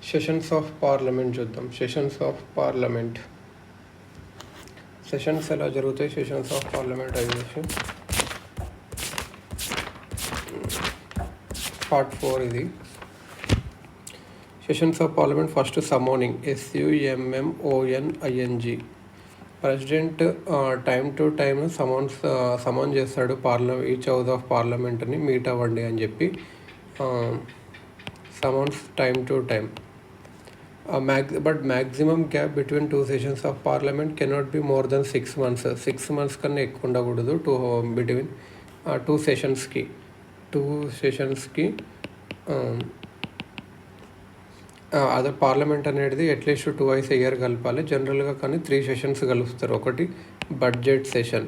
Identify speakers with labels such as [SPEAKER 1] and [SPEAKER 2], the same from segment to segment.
[SPEAKER 1] Sessions of parliament చూద్దాం. Sessions of parliament sessions ఎలా జరుగుతాయి? సెషన్స్ ఆఫ్ పార్లమెంట్ అయ్యేసి పార్ట్ 4 ఇది. Sessions of parliament first summoning SUMMONING. President time to time summon చేస్తాడు each house of పార్లమెంట్ని meet అవ్వండి అని చెప్పి summons time to time. But maximum gap between two sessions of parliament cannot be more than 6 months. 6 months కన్నా ఎక్కువ ఉండకూడదు between two సెషన్స్కి. అదే parliament అనేది అట్లీస్ట్ 2 ఇయర్ కలపాలి జనరల్గా, కానీ 3 సెషన్స్ కలుపుతారు. ఒకటి బడ్జెట్ సెషన్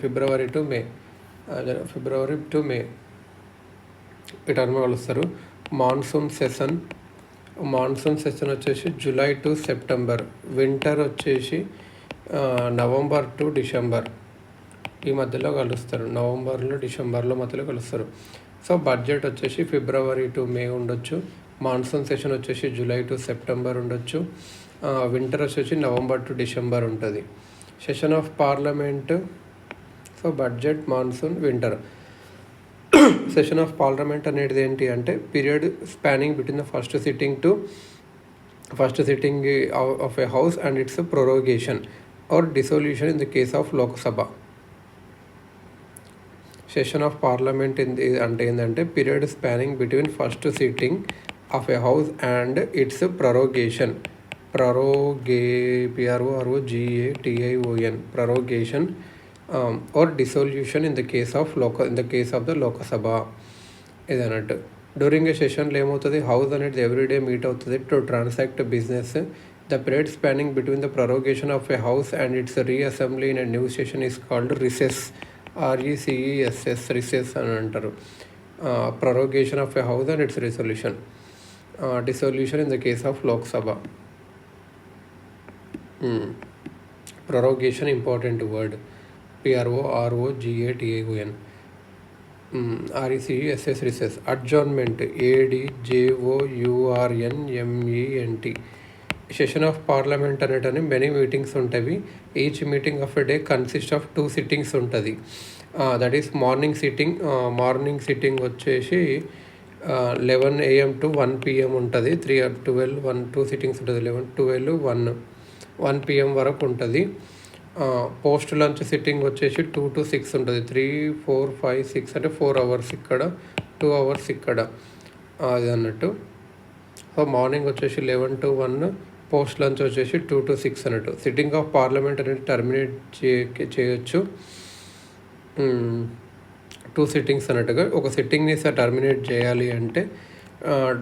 [SPEAKER 1] ఫిబ్రవరి టు మే ఈ టర్మ్ కలుస్తారు. మాన్సూన్ సెషన్ వచ్చేసి జూలై టు సెప్టెంబర్. వింటర్ వచ్చేసి నవంబర్ టు డిసెంబర్ ఈ మధ్యలో కలుస్తారు. డిసెంబర్లో మధ్యలో కలుస్తారు. సో బడ్జెట్ వచ్చేసి ఫిబ్రవరి టు మే ఉండొచ్చు. మాన్సూన్ సెషన్ వచ్చేసి జూలై టు సెప్టెంబర్ ఉండొచ్చు. వింటర్ వచ్చేసి నవంబర్ టు డిసెంబర్ ఉంటుంది. Session of parliament so budget, monsoon, winter. Session of parliament అనేది ఏంటి అంటే period spanning between the first sitting of a house and its prorogation or dissolution in the case of Lok Sabha. Session of parliament అంటే ఏంటంటే period spanning between first sitting of a house and its prorogation. PROGATION prorogation or dissolution in the case of the Lok Sabha ఇది అన్నట్టు. During a సెషన్లో ఏమవుతుంది, house అనేది everyday meet అవుతుంది to transact business. The period spanning between the prorogation of a house and its reassembly in a new session is called recess. Recess అని అంటారు. Prorogation of a house and its dissolution in the case of Lok Sabha. Prorogation important word. PROROGATION. RECESS. Adjournment ADJOURNMENT. Session of parliament అనేటని many meetings ఉంటాయి. Each meeting of a day consist of 2 sittings ఉంటుంది. That is morning sitting వచ్చేసి 11 AM to 1 PM ఉంటుంది. 2 sittings ఉంటుంది. 11, 12, 1 PM వరకు ఉంటుంది. Post lunch sitting వచ్చేసి 2 to 6 ఉంటుంది. 3, 4, 5, 6 అంటే 4 hours ఇక్కడ, 2 hours ఇక్కడ అది అన్నట్టు. సో మార్నింగ్ వచ్చేసి 11 to 1, పోస్ట్ లంచ్ వచ్చేసి 2 to 6 అన్నట్టు. సిట్టింగ్ ఆఫ్ పార్లమెంట్ అనేది టర్మినేట్ చేయొచ్చు 2 సిట్టింగ్స్ అన్నట్టుగా. ఒక సిట్టింగ్ని టర్మినేట్ చేయాలి అంటే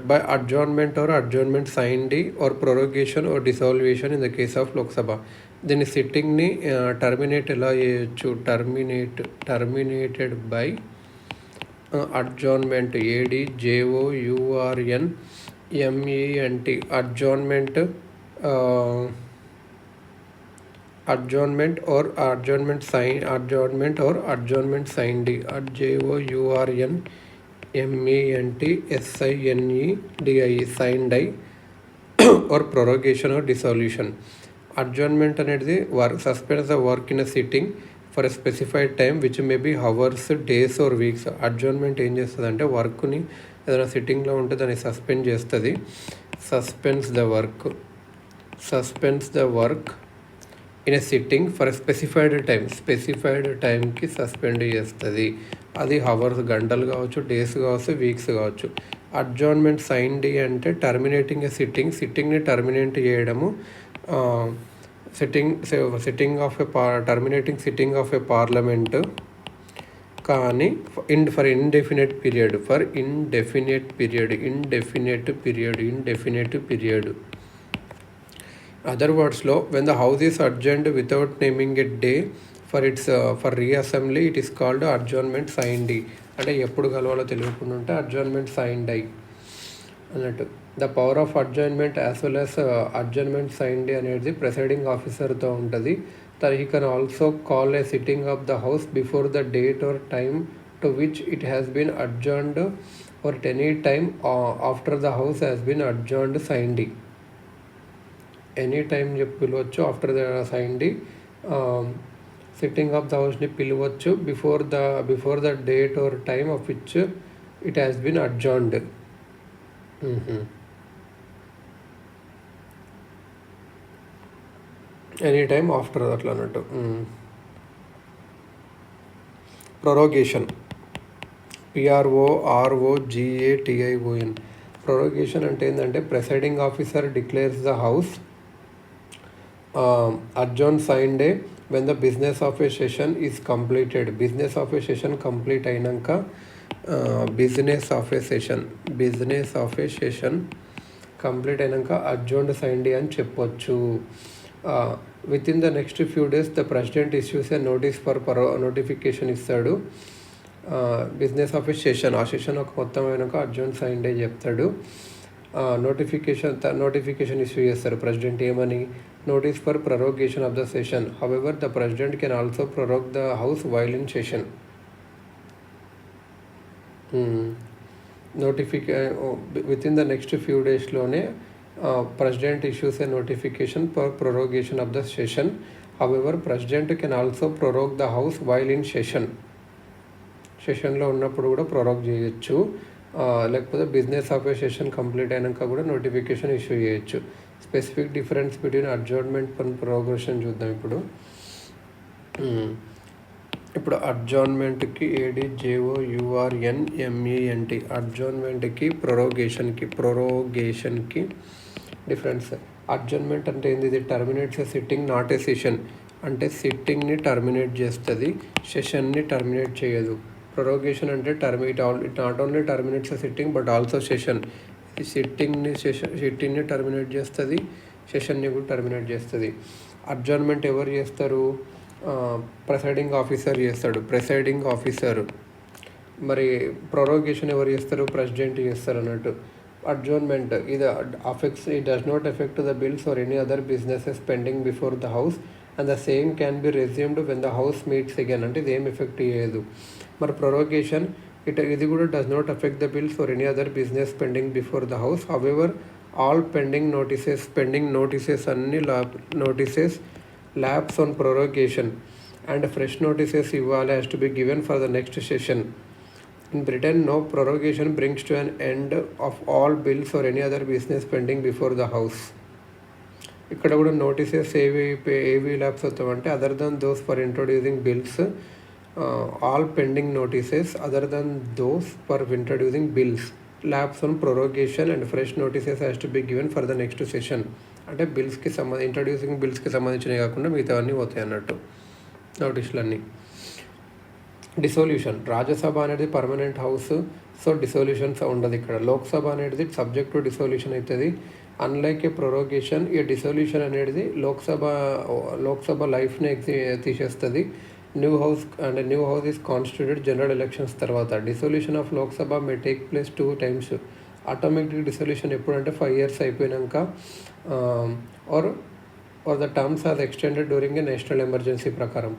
[SPEAKER 1] by adjournment signed or prorogation or dissolution in the case of Lok Sabha. దీని సిట్టింగ్ని టర్మినేట్ ఎలా చేయొచ్చు? Terminated by adjournment ADJOURNMENT. Adjournment or adjournment signed ADJOURNMENT SINED signed or prorogation or dissolution. Adjournment అనేది suspends the work in a sitting for a specified time which may be hours, days or weeks. Adjournment ఏం చేస్తుంది అంటే వర్క్ని ఏదైనా సిట్టింగ్లో ఉంటే దాన్ని suspend చేస్తుంది. Suspends the work in a sitting for a specified టైంకి సస్పెండ్ చేస్తుంది. అది హవర్స్, గంటలు కావచ్చు, డేస్ కావచ్చు, వీక్స్ కావచ్చు. అడ్జర్న్మెంట్ సైన్డ్ అంటే టర్మినేటింగ్ ఎ సిట్టింగ్ని టర్మినేట్ చేయడము. Terminating sitting of a parliament కానీ ఫర్ ఇండెఫినెట్ పీరియడ్. అదర్ వర్డ్స్లో, when the house is adjourned without naming a day for reassembly it is called adjournment signed. అంటే ఎప్పుడు కలవాలో తెలియకుండా ఉంటే అడ్జర్న్మెంట్ సైన్డ్ అన్నట్టు. The power of adjournment as well as adjournment signed అనేది presiding ఆఫీసర్తో ఉంటుంది. He can also call a sitting of the House before the date or time to which it has been adjourned or at any time after the house has been adjourned signed. Any time చెప్పి పిలవచ్చు, after the signed sitting of the హౌస్ని పిలవచ్చు before the date or time of which it has been adjourned. Any time after అట్లా అన్నట్టు. Prorogation, PROROGATION. Prorogation అంటే ఏంటంటే presiding officer declares the house adjourn signed day when the business of a session is completed. Business of a session complete అయినాక business of a session complete అయినాక adjourned signed day అని చెప్పొచ్చు. Within the next few days the president issues a notice for notification ఇస్తాడు. Business of a session, ఆ session ఒక మొత్తం అయినాక adjourned signed day చెప్తాడు. నోటిఫికేషన్ ఇష్యూ చేస్తారు ప్రెసిడెంట్. ఏమని? Notice for prorogation of the session. However the president can also prorogue the house while in session. Within the next few డేస్లోనే president issues a notification for prorogation of the session. However president can also prorogue the house while in సెషన్లో ఉన్నప్పుడు కూడా prorogue చేయొచ్చు. లేకపోతే business of a session complete అయినాక కూడా notification issue చేయొచ్చు. Specific difference between adjournment and prorogation చూద్దాం ఇప్పుడు. అడ్జార్న్మెంట్కి ADJOURNMENT, అడ్జార్న్మెంట్కి ప్రొరోగేషన్కి డిఫరెన్స్. అడ్జార్న్మెంట్ అంటే ఏంది? ఇది terminates a sitting not a session. అంటే సిట్టింగ్ని టర్మినేట్ చేస్తుంది, సెషన్ని టర్మినేట్ చేయదు. ప్రొరోగేషన్ అంటే it not only terminates a sitting but also session. సిట్టింగ్ని టర్మినేట్ చేస్తుంది, సెషన్ని కూడా టర్మినేట్ చేస్తుంది. అడ్జార్న్మెంట్ ఎవరు చేస్తారు? ప్రెసైడింగ్ ఆఫీసర్ చేస్తాడు, ప్రెసైడింగ్ ఆఫీసర్. మరి ప్రొరోగేషన్ ఎవరు చేస్తారు? ప్రెసిడెంట్ చేస్తారు అన్నట్టు. అడ్జార్న్మెంట్ ఇది does not affect the bills or any other businesses pending before the house and the same can B resumed when the house meets again. అంటే ఇది ఏం ఎఫెక్ట్ చేయదు. మరి ప్రొరోగేషన్ ఇది కూడా does not affect the bills for any other business pending before the house. However all pending notices అన్ని notices lapse on prorogation and fresh notices ఇవ్వాలి has to be given for the next session. In Britain no prorogation brings to an end of all bills or any other business pending before the house. ఇక్కడ కూడా notices ఏవి lapse అవుతామంటే other than those for introducing bills, all pending notices other than those for introducing bills lapse on prorogation and fresh notices has to be given for the next session. అంటే బిల్స్కి introducing బిల్స్కి సంబంధించినవి కాకుండా మిగతావన్నీ పోతాయి అన్నట్టు నోటీసులన్నీ. Dissolution, Rajya Sabha అనేది permanent house, so డిసొల్యూషన్స్ ఉండదు ఇక్కడ. లోక్సభ అనేది సబ్జెక్ట్ టు డిసొల్యూషన్ అవుతుంది. అన్లైక్ ఏ ప్రొరోగేషన్, ఈ డిసొల్యూషన్ అనేది లోక్సభ లైఫ్ని తీసేస్తుంది. New house is constituted general elections తర్వాత. Dissolution of Lok Sabha may take place 2 times. Automatic dissolution ఎప్పుడంటే 5 years అయిపోయినాక or the terms are extended during a national emergency ప్రకారం.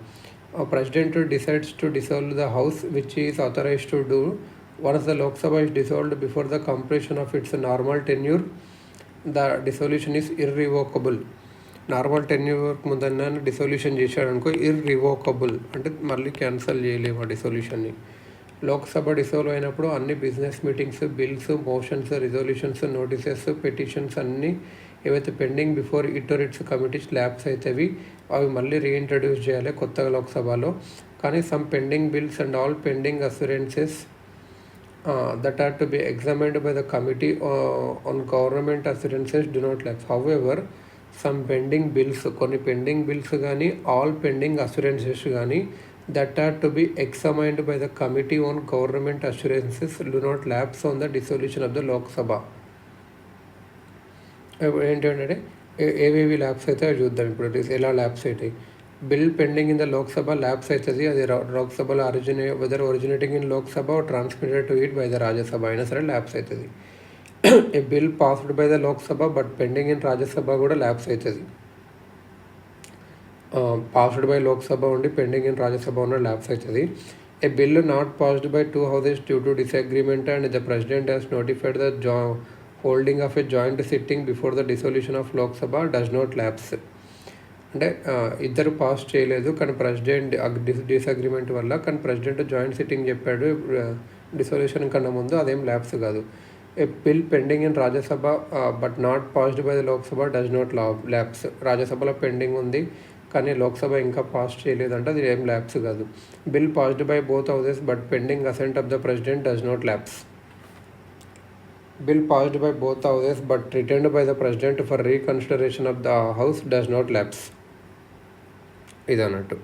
[SPEAKER 1] President decides to dissolve the house which is authorised to do once the Lok Sabha is dissolved before the completion of its normal tenure. The dissolution is irrevocable. Normal tenure ముందన్న dissolution చేశాడు అనుకో, irrevocable అంటే మళ్ళీ cancel చేయలేము ఆ డిసొల్యూషన్ని. Lok Sabha dissolve అయినప్పుడు అన్ని business meetings, bills, motions, resolutions, notices, petitions అన్నీ ఏవైతే pending before it or its committees lapse అవుతాయి అవి మళ్ళీ రీఇంట్రడ్యూస్ చేయాలి కొత్తగా లోక్సభలో. కానీ some pending bills and all pending assurances that are to be examined by the committee on government assurances do not lapse. However, some pending bills, కొన్ని pending bills కానీ all pending అస్యూరెన్సెస్ కానీ that are to be examined by the committee on government assurances do not lapse on the dissolution of the Lok Sabha. ఏంటంటే ఏవేవి lapse అయితే అవి చూద్దాం ఇప్పుడు. ఎలా ల్యాప్స్ అవుతాయి? Bill pending in the Lok Sabha lapse అవుతుంది. అది లోక్సభలో whether originating in Lok Sabha transmitted to it by the Rajya Sabha అయినా సరే ల్యాప్స్ అవుతుంది. A bill passed by the Lok Sabha but pending in Rajya Sabha కూడా ల్యాప్స్ అవుతుంది. పాస్డ్ బై లోక్సభ ఉండి పెండింగ్ ఇన్ రాజ్యసభ ఉన్న ల్యాప్స్ అవుతుంది. A bill not passed by two houses due to disagreement and the president has notified the holding of a joint sitting before the dissolution of Lok Sabha does not lapse. అంటే ఇద్దరు pass చేయలేదు కానీ president disagreement వల్ల కానీ president joint sitting చెప్పాడు dissolution కన్నా ముందు, అదేం ల్యాప్స్ కాదు. A bill pending in Rajya Sabha but not passed by the Lok Sabha does not lapse. రాజ్యసభలో పెండింగ్ ఉంది కానీ లోక్సభ ఇంకా పాస్ చేయలేదంటే అది ఏం ల్యాప్స్ కాదు. Bill passed by both houses but pending assent of the president does not lapse. Bill passed by both houses but returned by the president for reconsideration of the house does not lapse. ఇది అన్నట్టు.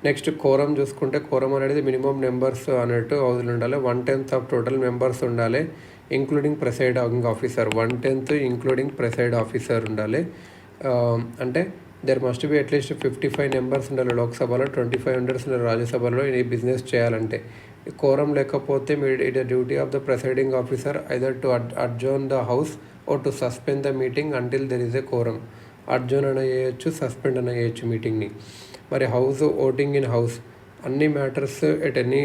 [SPEAKER 1] Next quorum చూసుకుంటే quorum అనేది minimum numbers అన్నట్టు హౌస్లో ఉండాలి. 1/10 of total members ఉండాలి including presiding officer. 1/10 including preside officer ఉండాలి. అంటే there must be at least 55 members ఉండాలి లోక్సభలో, 25 మెంబర్స్ ఉండాలి రాజ్యసభలో ఈ బిజినెస్ చేయాలంటే. కోరం లేకపోతే it the duty of the presiding officer either to adjourn the house or to suspend the meeting until there is a quorum. Adjourn అన చేయొచ్చు, suspend అన చేయొచ్చు మీటింగ్ని. మరి హౌస్ ఓటింగ్ ఇన్ హౌస్ అన్ని matters at any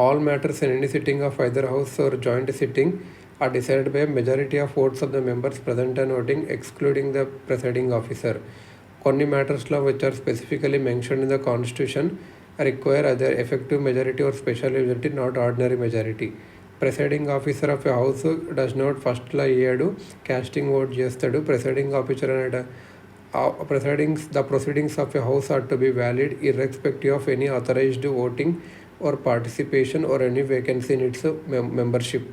[SPEAKER 1] all matters in any sitting of either house or joint sitting are decided by a majority of votes of the members present and voting excluding the presiding officer. కొన్ని మ్యాటర్స్లో which are specifically mentioned in the constitution require either effective majority or special majority, not ordinary majority. Presiding officer of a house does not ఫస్ట్లో అయ్యాడు, casting vote చేస్తాడు. Presiding officer అనే the proceedings of a house are to be valid irrespective of any authorized voting or participation or any vacancy in its membership.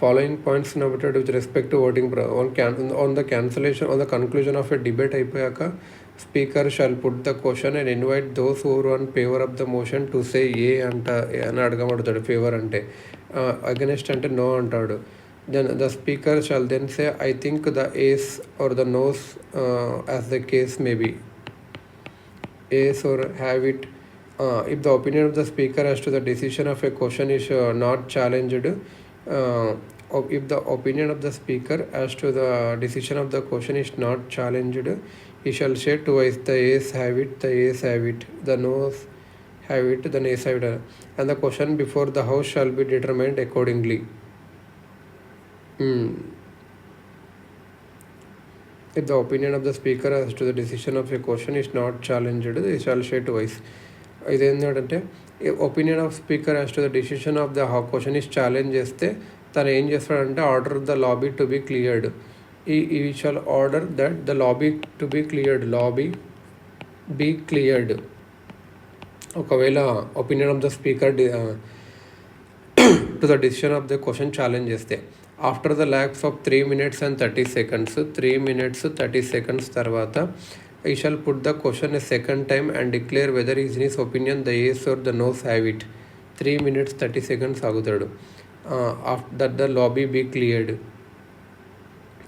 [SPEAKER 1] Following points noted with respect to voting on the cancellation on the conclusion of a debate అయిపోయాక speaker shall put the question and invite those who are in favor of the motion to say ఏ అంట అని అడగబడతాడు. Favour అంటే against అంటే no అంటాడు. Then the speaker shall then say I think the yes or the no's as the case may be. Yes or have it. If the opinion of the speaker as to the decision of a question is not challenged, if the opinion of the speaker as to the decision of the question is not challenged, he shall say twice the yes have it, the yes have it, the no's have it, the nays have it, and the question before the house shall be determined accordingly. If the opinion of the speaker as to the decision of a question is not challenged, he shall say twice. ఇదేంటంటే opinion of speaker as to the decision of the question is challenge చేస్తే తను ఏం చేస్తాడంటే order the lobby to be cleared. He shall order that the lobby to be cleared, lobby be cleared. ఒకవేళ opinion of the speaker to the decision of the question challenge చేస్తే after the lapse of 3 minutes and 30 seconds 3 minutes 30 seconds తర్వాత I shall put the question a second time and declare whether is in his opinion the yes or the no's have it. 3 minutes 30 seconds ఆగుతాడు. After that the lobby be cleared.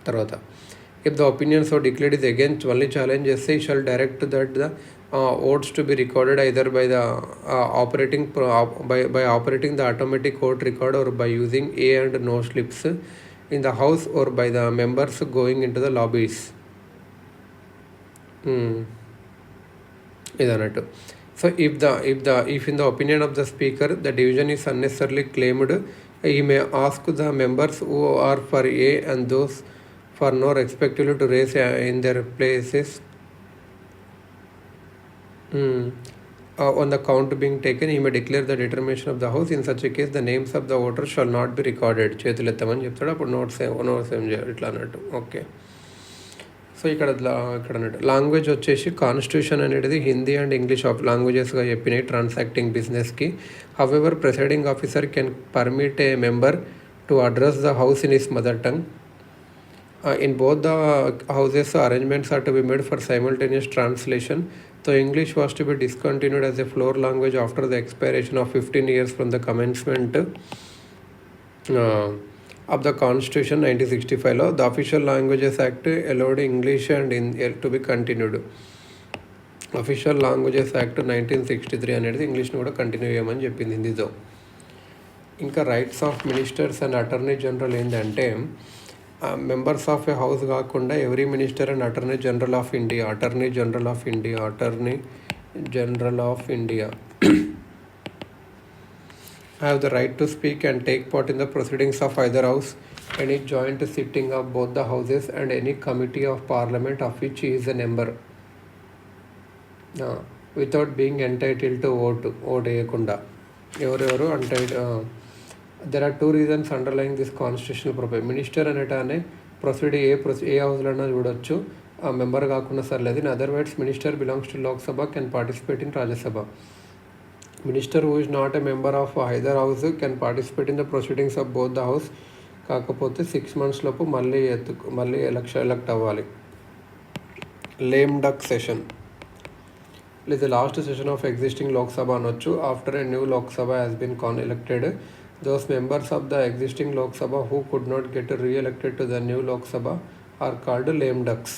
[SPEAKER 1] తర్వాత if the opinion so declared is again only challenge చేస్తే he shall direct that the votes to be recorded either by the by operating the automatic vote recorder or by using A and no slips in the house or by the members going into the lobbies. ఇదన్నట్టు. So if in the opinion of the speaker the division is unnecessarily claimed, he may ask the members who are for A and those for no respectively to raise in their places on the count being taken. He may declare the determination of the house. In such a case the names of the voters shall not be recorded. చేతులు ఎత్తమని చెప్తాడు. అప్పుడు notes ఏం చేయాలి ఇట్లా అన్నట్టు. Okay. So ఇక్కడ అన్నట్టు language వచ్చేసి కాన్స్టిట్యూషన్ అనేది హిందీ అండ్ ఇంగ్లీష్ లాంగ్వేజెస్గా చెప్పినాయి ట్రాన్సాక్టింగ్ బిజినెస్కి. However presiding officer can permit a member to address the house in his mother tongue. In both the houses arrangements are to be made for simultaneous translation. So English was to be discontinued as a floor language after the expiration of 15 years from the commencement of the Constitution 1965 law. The Official Languages Act allowed English and to be continued. Official Languages Act 1963 అనేది ఇంగ్లీష్ని కూడా continue చేయమని చెప్పింది హిందీతో. ఇంకా rights of ministers and attorney general ఏంటంటే members of a house కాకుండా every minister and attorney general of India have the right to speak and take part in the proceedings of either house, any joint sitting of both the houses, and any committee of parliament of which he is a member, without being entitled to vote వేయకుండా ఎవరెవరు there are two reasons underlying this constitutional provision. Minister అనేటానే ఏ హౌస్లోనే చూడొచ్చు, member కాకుండా సర్లేదు. In other words, minister belongs to Lok Sabha can participate in Rajya Sabha. Minister who is not a member of either house can participate in the proceedings of both the house. కాకపోతే 6 months లోపు మళ్ళీ elect అవ్వాలి. Lame duck session is the last session of existing Lok Sabha అనొచ్చు. After a new Lok Sabha has been elected, those members of the existing Lok Sabha who could not get re-elected to the new Lok Sabha are called lame ducks.